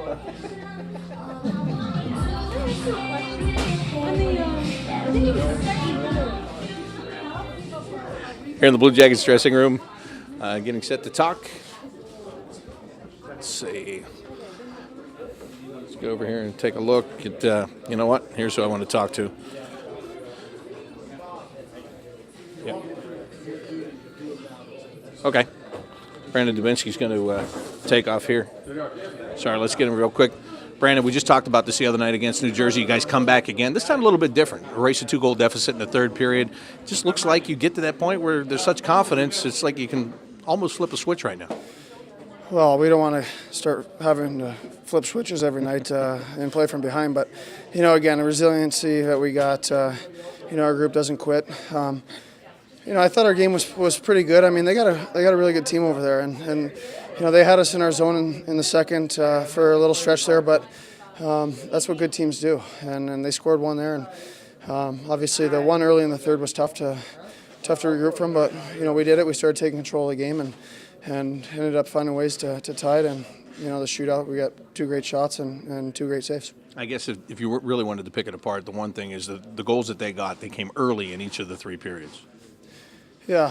Here in the Blue Jackets dressing room, getting set to talk. Let's see. Let's go over here and take a look at, you know what? Here's who I want to talk to. Yeah. Okay. Brandon Dubinsky's going to take off here. Sorry, let's get him real quick. Brandon, we just talked about this the other night against New Jersey. You guys come back again. This time a little bit different. Erase a 2-goal deficit in the third period. It just looks like you get to that point where there's such confidence, it's like you can almost flip a switch right now. Well, we don't want to start having to flip switches every night and play from behind. But, again, the resiliency that we got, our group doesn't quit. I thought our game was pretty good. I mean, they got a really good team over there, and they had us in our zone in the second for a little stretch there, but that's what good teams do, and they scored one there, and obviously the one early in the third was tough to regroup from, but we did it. We started taking control of the game and ended up finding ways to tie it, and the shootout, we got 2 great shots and 2 great saves. I guess if you really wanted to pick it apart, the one thing is that the goals that they came early in each of the 3 periods. Yeah,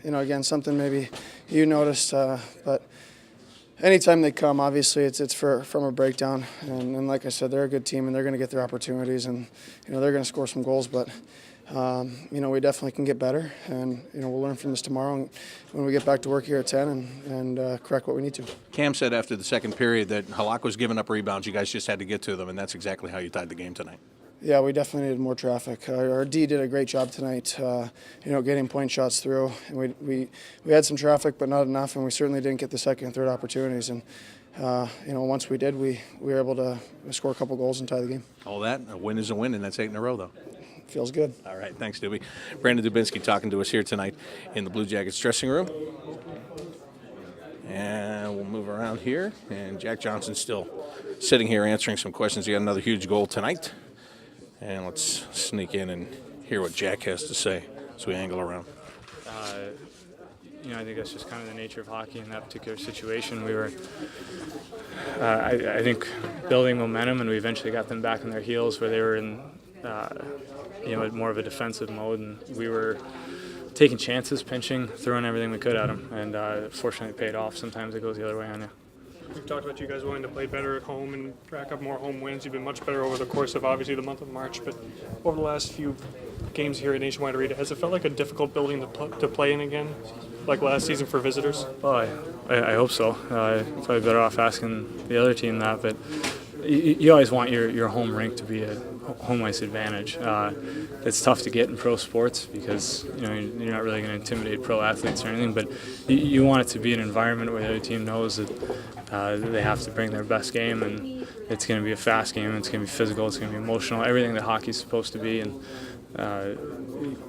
again, something maybe you noticed, but anytime they come, obviously it's from a breakdown, and like I said, they're a good team, and they're going to get their opportunities, and they're going to score some goals, but we definitely can get better, and we'll learn from this tomorrow when we get back to work here at 10 and correct what we need to. Cam said after the second period that Halak was giving up rebounds. You guys just had to get to them, and that's exactly how you tied the game tonight. Yeah, we definitely needed more traffic. Our D did a great job tonight, getting point shots through. And we had some traffic, but not enough, and we certainly didn't get the second and third opportunities. And, once we did, we were able to score a couple goals and tie the game. All that, a win is a win, and that's 8 in a row, though. Feels good. All right, thanks, Doobie. Brandon Dubinsky talking to us here tonight in the Blue Jackets dressing room. And we'll move around here, and Jack Johnson's still sitting here answering some questions. He got another huge goal tonight. And let's sneak in and hear what Jack has to say as we angle around. I think that's just kind of the nature of hockey in that particular situation. We were, I think, building momentum, and we eventually got them back on their heels where they were in, more of a defensive mode, and we were taking chances, pinching, throwing everything we could at them, and fortunately it paid off. Sometimes it goes the other way on you. We've talked about you guys wanting to play better at home and rack up more home wins. You've been much better over the course of, obviously, the month of March. But over the last few games here at Nationwide Arena, has it felt like a difficult building to play in again, like last season for visitors? Well, I hope so. Probably better off asking the other team that. But you always want your home rink to be a home ice advantage. It's tough to get in pro sports because you're not really going to intimidate pro athletes or anything, but you want it to be an environment where the other team knows that they have to bring their best game, and it's going to be a fast game, it's going to be physical, it's going to be emotional, everything that hockey's supposed to be. And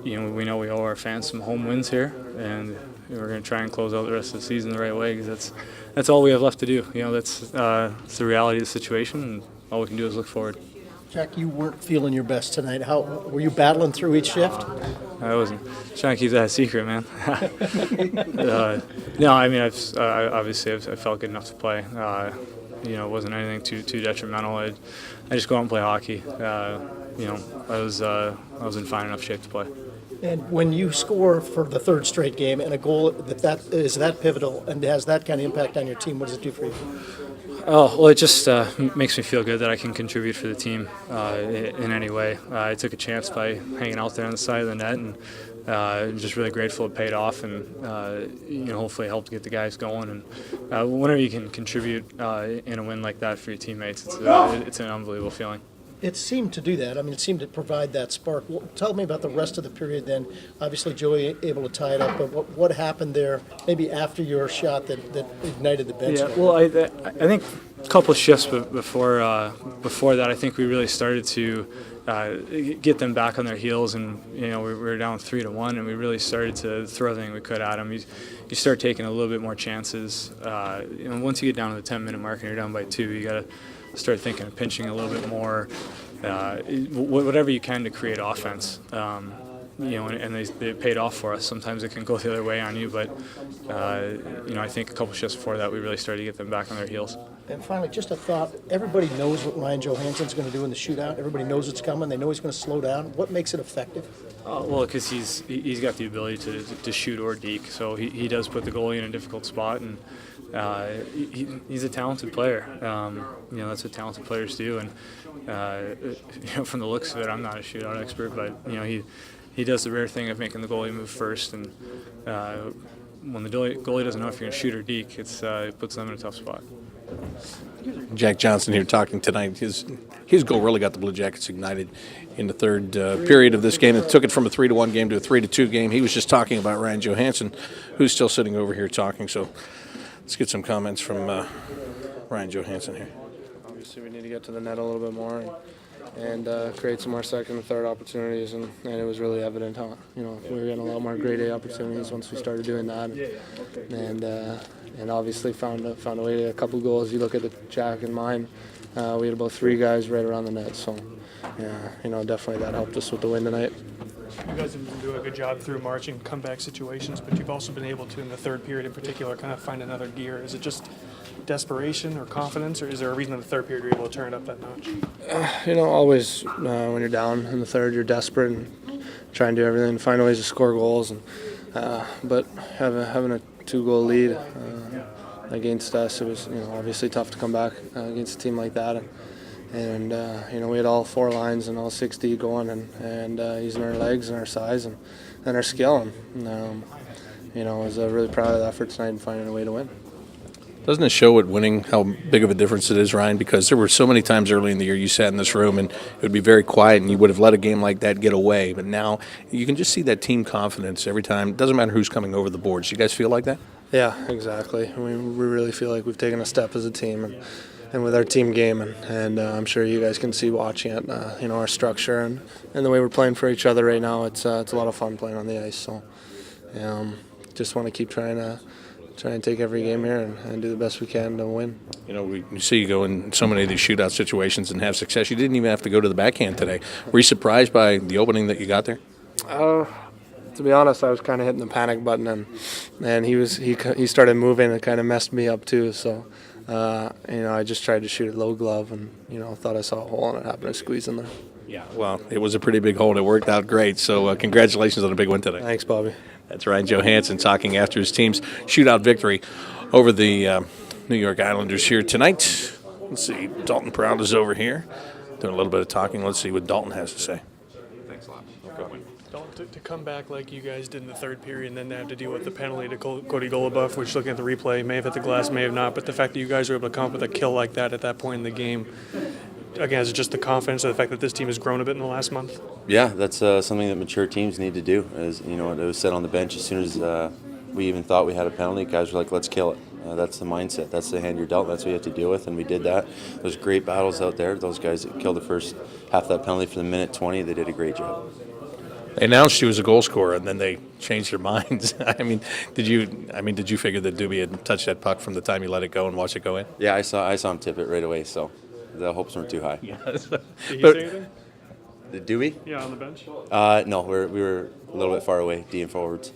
we know we owe our fans some home wins here, and we're going to try and close out the rest of the season the right way because that's all we have left to do. That's the reality of the situation, and all we can do is look forward. Jack, you weren't feeling your best tonight. How were you battling through each shift? I wasn't trying to keep that a secret, man. No, I mean, I felt good enough to play. It wasn't anything too detrimental. I just go out and play hockey. I was in fine enough shape to play. And when you score for the third straight game and a goal that is that pivotal and has that kind of impact on your team, what does it do for you? Oh, well, it just makes me feel good that I can contribute for the team in any way. I took a chance by hanging out there on the side of the net, and I'm just really grateful it paid off, and hopefully helped get the guys going. And whenever you can contribute in a win like that for your teammates, it's an unbelievable feeling. It seemed to do that. I mean, it seemed to provide that spark. Well, tell me about the rest of the period then. Obviously, Joey able to tie it up, but what happened there maybe after your shot that ignited the bench? Yeah, well, I think a couple of shifts before that, I think we really started to get them back on their heels, and we were down 3-1, and we really started to throw everything we could at them. You start taking a little bit more chances. Once you get down to the 10-minute mark and you're down by 2, you got to start thinking of pinching a little bit more, whatever you can to create offense. And they paid off for us. Sometimes it can go the other way on you, but I think a couple shifts before that we really started to get them back on their heels. And finally, just a thought. Everybody knows what Ryan Johansson's going to do in the shootout. Everybody knows it's coming. They know he's going to slow down. What makes it effective? Well, because he's got the ability to shoot or deke, so he does put the goalie in a difficult spot, and he's a talented player. That's what talented players do, and from the looks of it, I'm not a shootout expert, but he does the rare thing of making the goalie move first, and when the goalie doesn't know if you're going to shoot or deke, it puts them in a tough spot. Jack Johnson here talking tonight. His goal really got the Blue Jackets ignited in the third period of this game. It took it from a 3-1 game to a 3-2 game. He was just talking about Ryan Johansson, who's still sitting over here talking. So let's get some comments from Ryan Johansson here. Obviously, we need to get to the net a little bit more and create some more second and third opportunities. And it was really evident how we were getting a lot more grade A opportunities once we started doing that. And obviously found a way to a couple goals. You look at the Jack and mine, we had about 3 guys right around the net. So, definitely that helped us with the win tonight. You guys have been doing a good job through March in comeback situations, but you've also been able to, in the third period in particular, kind of find another gear. Is it just desperation or confidence, or is there a reason in the third period you're able to turn it up that notch? Always when you're down in the third, you're desperate and try and do everything, find ways to score goals. But having a 2-goal lead against us, it was obviously tough to come back against a team like that. And we had all 4 lines and all 60 going, and using our legs and our size and our skill. And I was really proud of the effort tonight and finding a way to win. Doesn't it show at winning how big of a difference it is, Ryan? Because there were so many times early in the year you sat in this room and it would be very quiet and you would have let a game like that get away. But now you can just see that team confidence every time. It doesn't matter who's coming over the boards. You guys feel like that? Yeah, exactly. We really feel like we've taken a step as a team and with our team game. And I'm sure you guys can see watching it, our structure and the way we're playing for each other right now. It's a lot of fun playing on the ice. So just want to keep trying and take every game here and do the best we can to win. We see you go in so many of these shootout situations and have success. You didn't even have to go to the backhand today. Were you surprised by the opening that you got there? To be honest, I was kind of hitting the panic button, and he started moving and kind of messed me up too. So, I just tried to shoot a low glove and thought I saw a hole and it happened to squeeze in there. Yeah, well, it was a pretty big hole. It worked out great. So, congratulations on a big win today. Thanks, Bobby. That's Ryan Johansson talking after his team's shootout victory over the New York Islanders here tonight. Let's see, Dalton Proud is over here doing a little bit of talking. Let's see what Dalton has to say. Thanks a lot. Dalton, to come back like you guys did in the third period and then to have to deal with the penalty to Cody Goluboff, which looking at the replay may have hit the glass, may have not, but the fact that you guys were able to come up with a kill like that at that point in the game, again, is it just the confidence of the fact that this team has grown a bit in the last month? Yeah, that's something that mature teams need to do. As it was said on the bench, as soon as we even thought we had a penalty, guys were like, let's kill it. That's the mindset. That's the hand you're dealt. That's what you have to deal with, and we did that. There's great battles out there. Those guys that killed the first half of that penalty for the minute 20, they did a great job. They announced you as a goal scorer, and then they changed their minds. Did you figure that Doobie had touched that puck from the time you let it go and watched it go in? Yeah, I saw him tip it right away, so the hopes weren't too high. Did he say anything? Did Doobie? Yeah, on the bench? No, we were a little bit far away, D and forwards.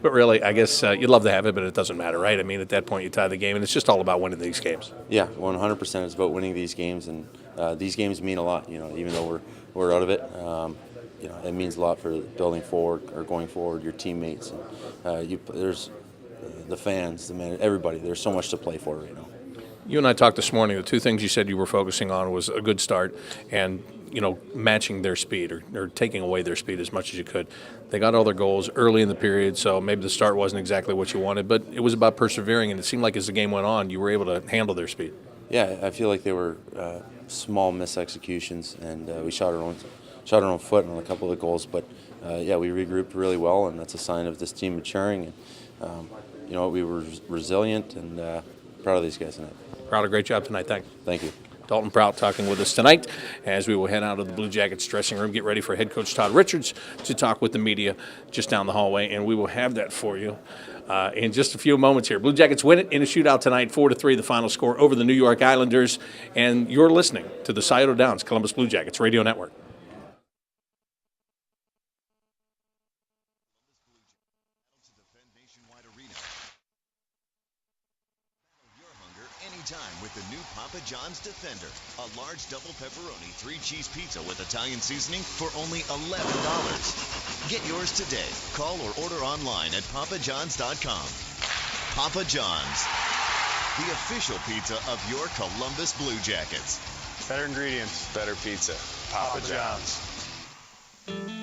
But really, I guess you'd love to have it, but it doesn't matter, right? At that point, you tie the game, and it's just all about winning these games. Yeah, 100%. It's about winning these games, and these games mean a lot. Even though we're out of it, it means a lot for building forward or going forward. Your teammates, and there's the fans, everybody. There's so much to play for right now. You and I talked this morning. The two things you said you were focusing on was a good start and matching their speed or taking away their speed as much as you could. They got all their goals early in the period, so maybe the start wasn't exactly what you wanted, but it was about persevering, and it seemed like as the game went on, you were able to handle their speed. Yeah, I feel like they were small mis-executions, and we shot our own foot on a couple of the goals, but we regrouped really well, and that's a sign of this team maturing. And we were resilient and proud of these guys tonight. Proud, a great job tonight. Thanks. Thank you. Dalton Prout talking with us tonight as we will head out of the Blue Jackets dressing room, get ready for head coach Todd Richards to talk with the media just down the hallway, and we will have that for you in just a few moments here. Blue Jackets win it in a shootout tonight, 4-3, the final score over the New York Islanders, and you're listening to the Scioto Downs Columbus Blue Jackets Radio Network. Anytime the new Papa John's Defender, a large double pepperoni, 3-cheese pizza with Italian seasoning for only $11. Get yours today. Call or order online at papajohns.com. Papa John's, the official pizza of your Columbus Blue Jackets. Better ingredients, better pizza. Papa John's.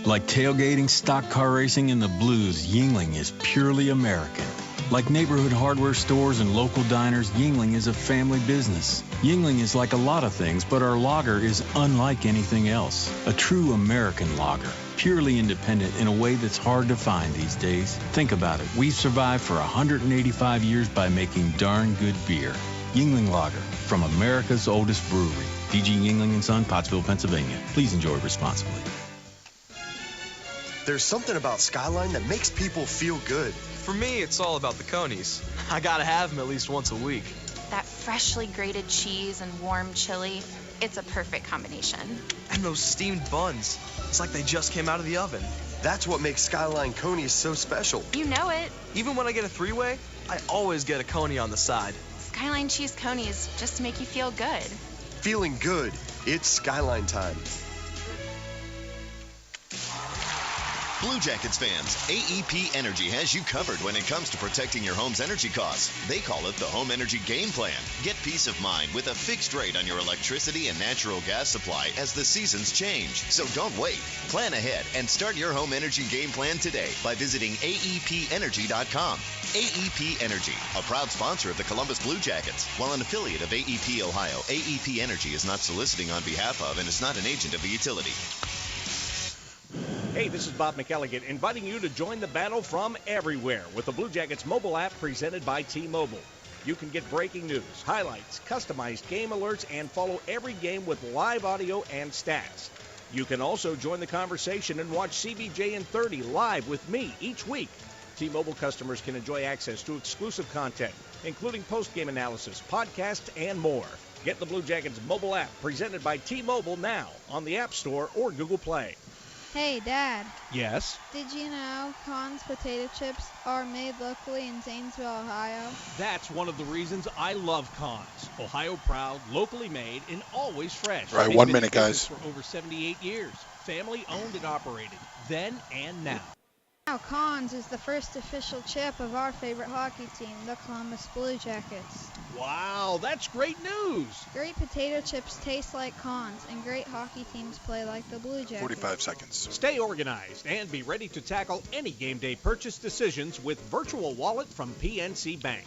Like tailgating, stock car racing, and the blues, Yingling is purely American. Like neighborhood hardware stores and local diners, Yingling is a family business. Yingling is like a lot of things, but our lager is unlike anything else. A true American lager, purely independent in a way that's hard to find these days. Think about it. We've survived for 185 years by making darn good beer. Yingling Lager, from America's oldest brewery. DG Yingling & Son, Pottsville, Pennsylvania. Please enjoy responsibly. There's something about Skyline that makes people feel good. For me, it's all about the conies. I gotta have them at least once a week. That freshly grated cheese and warm chili, it's a perfect combination. And those steamed buns, it's like they just came out of the oven. That's what makes Skyline conies so special. You know it. Even when I get a 3-way, I always get a coney on the side. Skyline cheese conies, just to make you feel good. Feeling good, it's Skyline time. Blue Jackets fans, AEP Energy has you covered when it comes to protecting your home's energy costs. They call it the Home Energy Game Plan. Get peace of mind with a fixed rate on your electricity and natural gas supply as the seasons change. So don't wait. Plan ahead and start your home energy game plan today by visiting aepenergy.com. AEP Energy, a proud sponsor of the Columbus Blue Jackets. While an affiliate of AEP Ohio, AEP Energy is not soliciting on behalf of and is not an agent of the utility. Hey, this is Bob McElligott inviting you to join the battle from everywhere with the Blue Jackets mobile app presented by T-Mobile. You can get breaking news, highlights, customized game alerts, and follow every game with live audio and stats. You can also join the conversation and watch CBJ in 30 live with me each week. T-Mobile customers can enjoy access to exclusive content, including post-game analysis, podcasts, and more. Get the Blue Jackets mobile app presented by T-Mobile now on the App Store or Google Play. Hey, Dad. Yes? Did you know Conn's potato chips are made locally in Zanesville, Ohio? That's one of the reasons I love Conn's. Ohio proud, locally made, and always fresh. All right, They've 1 been minute, in business guys. For over 78 years. Family owned and operated, then and now. Now, Conn's is the first official chip of our favorite hockey team, the Columbus Blue Jackets. Wow, that's great news. Great potato chips taste like Conn's, and great hockey teams play like the Blue Jackets. 45 seconds. Stay organized and be ready to tackle any game day purchase decisions with Virtual Wallet from PNC Bank.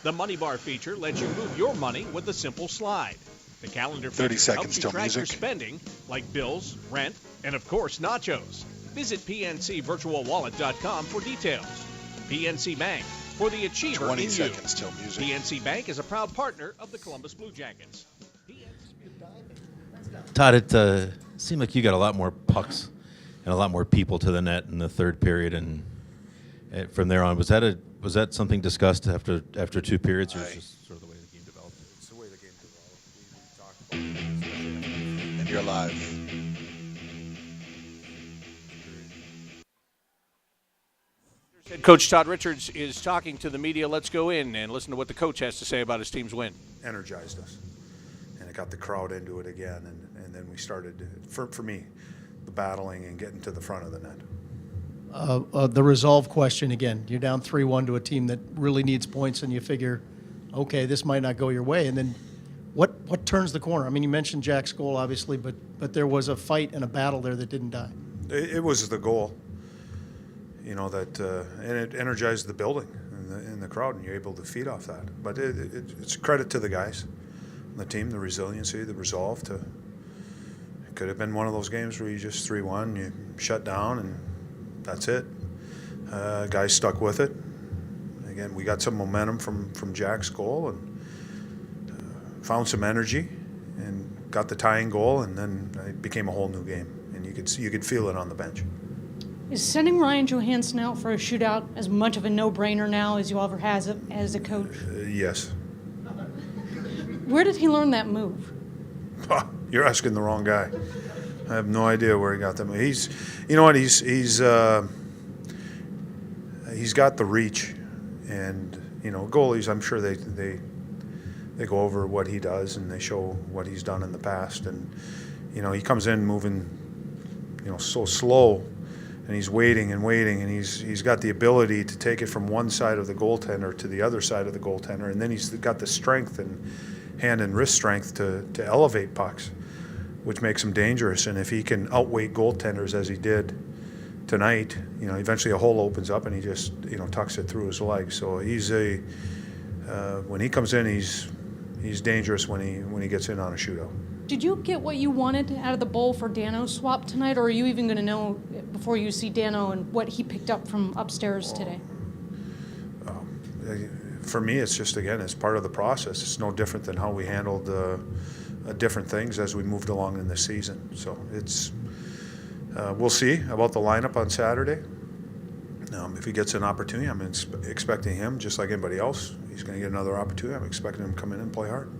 The Money Bar feature lets you move your money with a simple slide. The calendar 30 feature seconds helps you till track your music. spending, like bills, rent, and of course nachos. Visit PNCVirtualWallet.com for details. PNC Bank, for the achiever 20 in seconds you. till music. PNC Bank is a proud partner of the Columbus Blue Jackets. Todd, it seemed like you got a lot more pucks and a lot more people to the net in the third period, and from there on, was that something discussed after 2 periods, or was it just sort of the way the game developed? It's the way the game developed. We talked about it. And you're live. Head coach Todd Richards is talking to the media. Let's go in and listen to what the coach has to say about his team's win. Energized us, and it got the crowd into it again, and then we started, for me, the battling and getting to the front of the net. The resolve question again. You're down 3-1 to a team that really needs points, and you figure, okay, this might not go your way. And then what turns the corner? I mean, you mentioned Jack's goal, obviously, but there was a fight and a battle there that didn't die. It was the goal, that and it energized the building and the crowd, and you're able to feed off that. But it's credit to the guys, the team, the resiliency, the resolve to. It could have been one of those games where you just 3-1, you shut down, and that's it. Guys stuck with it. Again, we got some momentum from Jack's goal and found some energy and got the tying goal, and then it became a whole new game, and you could feel it on the bench. Is sending Ryan Johansson out for a shootout as much of a no-brainer now as you ever has as a coach? Yes. Where did he learn that move? You're asking the wrong guy. I have no idea where he got that move. He's got the reach, and goalies. I'm sure they they go over what he does and they show what he's done in the past. And he comes in moving so slow, and he's waiting and waiting, and he's got the ability to take it from one side of the goaltender to the other side of the goaltender, and then he's got the strength and hand and wrist strength to elevate pucks, which makes him dangerous. And if he can outweight goaltenders as he did tonight, eventually a hole opens up and he just tucks it through his legs. So he's when he comes in, he's dangerous when he gets in on a shootout. Did you get what you wanted out of the bowl for Dano's swap tonight, or are you even going to know before you see Dano and what he picked up from upstairs today? For me, it's just, again, it's part of the process. It's no different than how we handled different things as we moved along in the season. So we'll see about the lineup on Saturday. If he gets an opportunity, I'm expecting him, just like anybody else, he's going to get another opportunity. I'm expecting him to come in and play hard.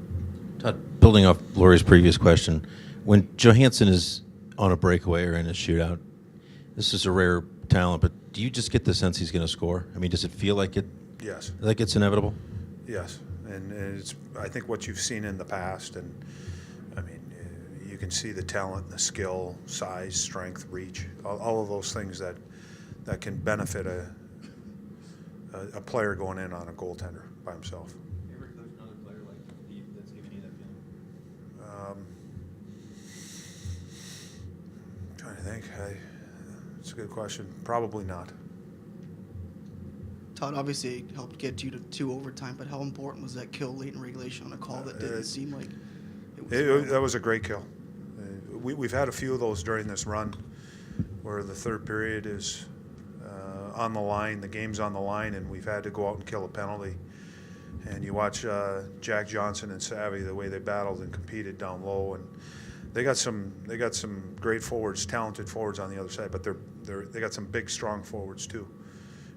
Todd, building off Laurie's previous question, when Johansson is on a breakaway or in a shootout, this is a rare talent, but do you just get the sense he's going to score? I mean, does it feel like it? Yes. Like it's inevitable? Yes, and it's, I think, what you've seen in the past, and I mean, you can see the talent, the skill, size, strength, reach, all of those things that can benefit a player going in on a goaltender by himself. Trying to think. It's a good question. Probably not. Todd, obviously it helped get you to 2 overtime, but how important was that kill late in regulation on a call that didn't seem like it was? That was a great kill. We've had a few of those during this run where the third period is on the line, the game's on the line, and we've had to go out and kill a penalty. And you watch Jack Johnson and Savvy, the way they battled and competed down low, and they got some great forwards, talented forwards on the other side, but they got some big, strong forwards too.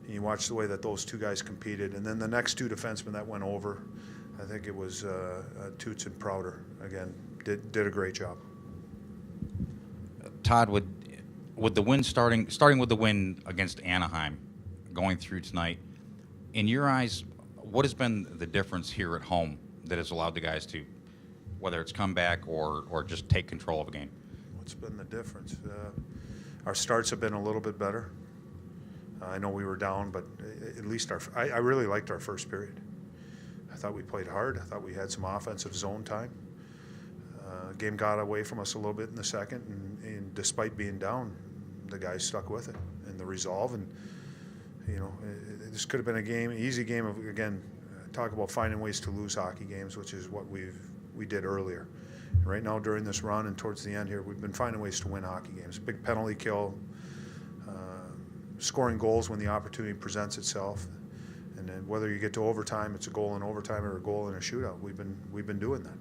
And you watch the way that those two guys competed, and then the next two defensemen that went over, I think it was Toots and Prouder, again, did a great job. Todd, with the win starting with the win against Anaheim, going through tonight, in your eyes, what has been the difference here at home that has allowed the guys to, whether it's come back or just take control of a game? What's been the difference? Our starts have been a little bit better. I know we were down, but at least I really liked our first period. I thought we played hard. I thought we had some offensive zone time. Game got away from us a little bit in the second, and despite being down, the guys stuck with it and the resolve. And this could have been easy game of, again, talk about finding ways to lose hockey games, which is what we did earlier. Right now, during this run and towards the end here, we've been finding ways to win hockey games. Big penalty kill, scoring goals when the opportunity presents itself, and then whether you get to overtime, it's a goal in overtime or a goal in a shootout. We've been doing that,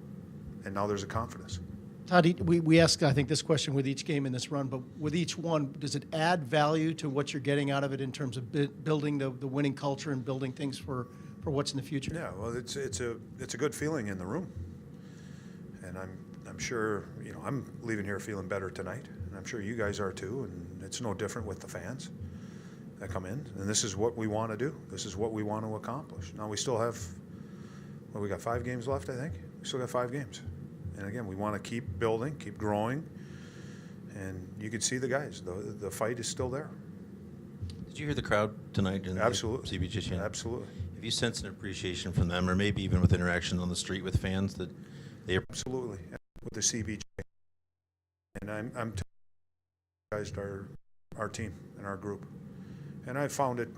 and now there's a confidence. Todd, we ask, I think, this question with each game in this run, but with each one, does it add value to what you're getting out of it in terms of building the winning culture and building things for what's in the future? Yeah, well, it's a good feeling in the room, and I'm sure I'm leaving here feeling better tonight, and I'm sure you guys are too, and it's no different with the fans that come in, and this is what we want to do. This is what we want to accomplish. Now we still have, we got 5 games left, I think. We still got 5 games. And again, we want to keep building, keep growing, and you can see the guys. The fight is still there. Did you hear the crowd tonight in Absolutely. the CBJ chant? Absolutely. Have you sensed an appreciation from them, or maybe even with interaction on the street with fans that they absolutely with the CBJ? And I'm telling you guys, our team and our group, and I found it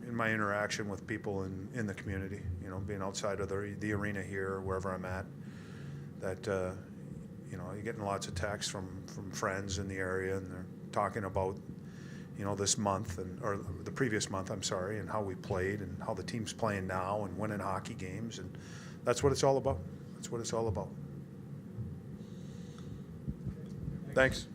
in my interaction with people in the community. Being outside of the arena here, or wherever I'm at. That you're getting lots of texts from friends in the area, and they're talking about this month or the previous month, I'm sorry, and how we played and how the team's playing now and winning hockey games, and that's what it's all about. That's what it's all about. Thanks.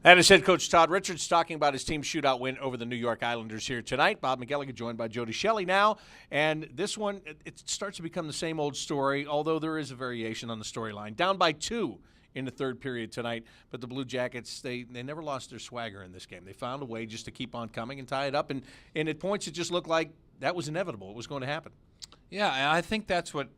And as head coach Todd Richards talking about his team shootout win over the New York Islanders here tonight. Bob McGilligan joined by Jody Shelley now. And this one, it starts to become the same old story, although there is a variation on the storyline. Down by 2 in the third period tonight, but the Blue Jackets, they never lost their swagger in this game. They found a way just to keep on coming and tie it up. And at points, it just looked like that was inevitable. It was going to happen. Yeah, and I think that's what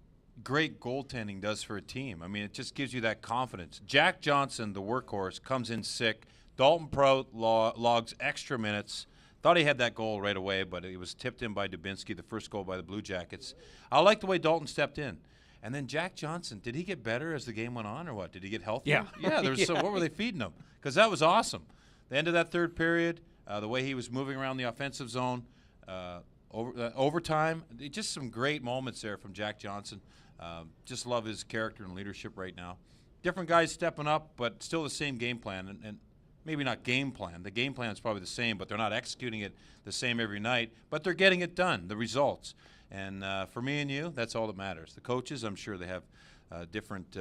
great goaltending does for a team. I mean, it just gives you that confidence. Jack Johnson, the workhorse, comes in sick. Dalton Prout logs extra minutes. Thought he had that goal right away, but it was tipped in by Dubinsky, the first goal by the Blue Jackets. I like the way Dalton stepped in. And then Jack Johnson, did he get better as the game went on or what? Did he get healthier? Yeah. So what were they feeding him? Because that was awesome. The end of that third period, the way he was moving around the offensive zone, overtime, just some great moments there from Jack Johnson. Just love his character and leadership right now. Different guys stepping up, but still the same game plan. And maybe not game plan. The game plan is probably the same, but they're not executing it the same every night. But they're getting it done, the results. And for me and you, that's all that matters. The coaches, I'm sure they have different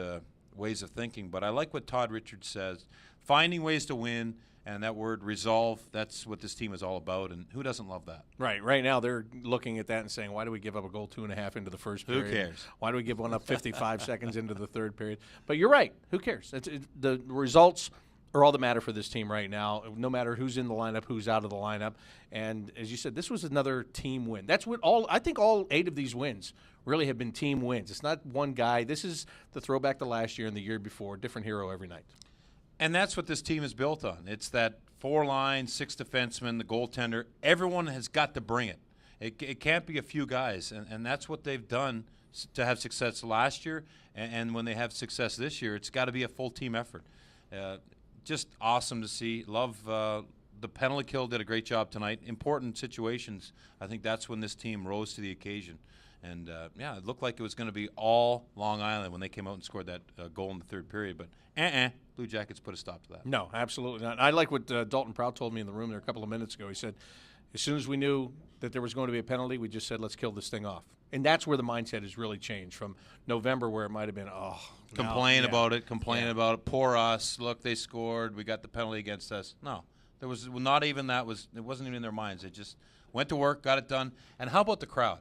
ways of thinking. But I like what Todd Richards says, finding ways to win, and that word resolve, that's what this team is all about. And who doesn't love that? Right now, they're looking at that and saying, why do we give up a goal 2.5 into the first period? Who cares? Why do we give one up 55 seconds into the third period? But you're right. Who cares? The results are all that matter for this team right now, no matter who's in the lineup, who's out of the lineup. And as you said, this was another team win. That's what I think all 8 of these wins really have been team wins. It's not one guy. This is the throwback to last year and the year before, different hero every night. And that's what this team is built on. It's that 4-line, 6 defensemen, the goaltender. Everyone has got to bring it. It can't be a few guys, and that's what they've done to have success last year. And when they have success this year, it's got to be a full team effort. Just awesome to see. Love the penalty kill, did a great job tonight. Important situations, I think that's when this team rose to the occasion. And, it looked like it was going to be all Long Island when they came out and scored that goal in the third period. But Blue Jackets put a stop to that. No, absolutely not. I like what Dalton Prout told me in the room there a couple of minutes ago. He said, as soon as we knew that there was going to be a penalty, we just said, let's kill this thing off. And that's where the mindset has really changed from November, where it might have been, complain about it, poor us, look, they scored, we got the penalty against us. No, there was not even that. It wasn't even in their minds. They just went to work, got it done. And how about the crowd?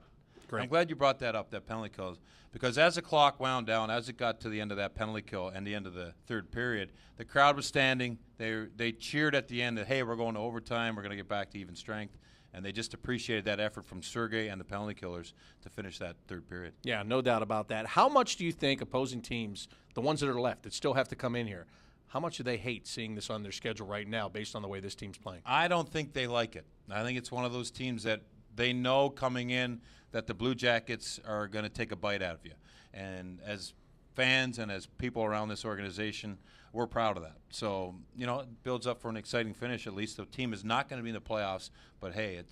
Great. I'm glad you brought that up, that penalty kill, because as the clock wound down, as it got to the end of that penalty kill and the end of the third period, the crowd was standing. They cheered at the end that, hey, we're going to overtime, we're going to get back to even strength. And they just appreciated that effort from Sergei and the penalty killers to finish that third period. Yeah, no doubt about that. How much do you think opposing teams, the ones that are left, that still have to come in here, how much do they hate seeing this on their schedule right now based on the way this team's playing? I don't think they like it. I think it's one of those teams that they know coming in that the Blue Jackets are going to take a bite out of you. And as fans and as people around this organization, we're proud of that. So, it builds up for an exciting finish. At least the team is not going to be in the playoffs, but hey,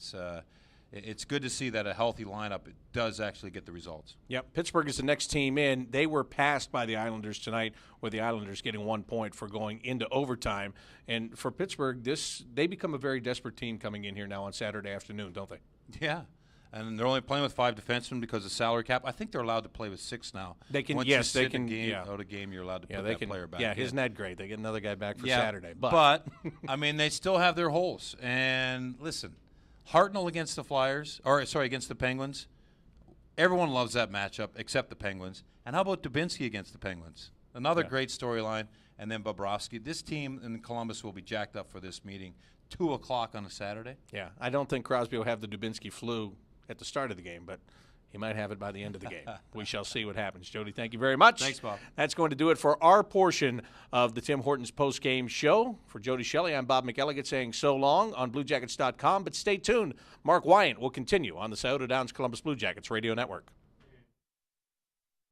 it's good to see that a healthy lineup does actually get the results. Yep, Pittsburgh is the next team in. They were passed by the Islanders tonight, with the Islanders getting 1 point for going into overtime. And for Pittsburgh, they become a very desperate team coming in here now on Saturday afternoon, don't they? Yeah. And they're only playing with 5 defensemen because of salary cap. I think they're allowed to play with 6 now. They can. Once yes, you they sit can. Out of game, you're allowed to put that player back. Yeah, in. isn't that great? They get another guy back for Saturday. But I mean, they still have their holes. And listen, Hartnell against the Penguins. Everyone loves that matchup except the Penguins. And how about Dubinsky against the Penguins? Another great storyline. And then Bobrovsky. This team in Columbus will be jacked up for this meeting. 2:00 on a Saturday. Yeah, I don't think Crosby will have the Dubinsky flu at the start of the game, but he might have it by the end of the game. We shall see what happens. Jody, thank you very much. Thanks, Bob. That's going to do it for our portion of the Tim Hortons post-game show. For Jody Shelley, I'm Bob McElligott saying so long on BlueJackets.com, but stay tuned. Mark Wyant will continue on the Scioto Downs Columbus Blue Jackets Radio Network.